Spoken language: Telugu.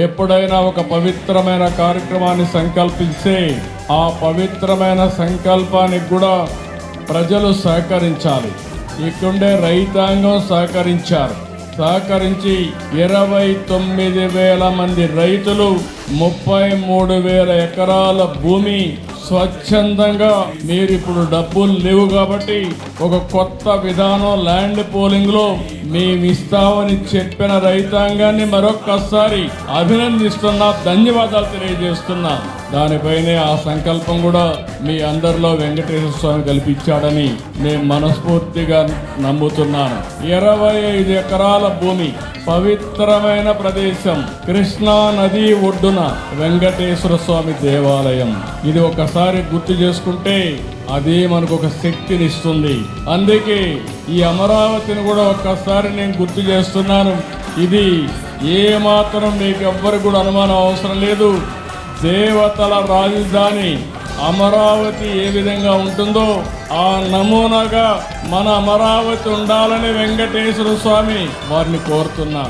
ఎప్పుడైనా ఒక పవిత్రమైన కార్యక్రమాన్ని సంకల్పిస్తే ఆ పవిత్రమైన సంకల్పానికి కూడా ప్రజలు సహకరించాలి. ఇక్కడుండే రైతాంగం సహకరించి 29,000 మంది రైతులు 33,000 ఎకరాల భూమి స్వచ్ఛందంగా మీరు ఇప్పుడు డబ్బులు లేవు కాబట్టి ఒక కొత్త విధానం ల్యాండ్ పోలింగ్ లో మేము ఇస్తామని చెప్పిన రైతాంగాన్ని మరొక్కసారి అభినందిస్తున్నా, ధన్యవాదాలు తెలియజేస్తున్నా. దానిపైనే ఆ సంకల్పం కూడా మీ అందరిలో వెంకటేశ్వర స్వామి కల్పించాడని నేను మనస్ఫూర్తిగా నమ్ముతున్నాను. 25 ఎకరాల భూమి, పవిత్రమైన ప్రదేశం, కృష్ణా నది ఒడ్డున వెంకటేశ్వర స్వామి దేవాలయం. ఇది ఒకసారి గుర్తు చేసుకుంటే అదే మనకు ఒక శక్తినిస్తుంది. అందుకే ఈ అమరావతిని కూడా ఒక్కసారి నేను గుర్తు చేస్తున్నాను. ఇది ఏ మాత్రం మీకు ఎవ్వరికి కూడా అనుమానం అవసరం లేదు. దేవతల రాజధాని అమరావతి ఏ విధంగా ఉంటుందో ఆ నమూనాగా మన అమరావతి ఉండాలని వెంకటేశ్వర స్వామి వారిని కోరుతున్నా.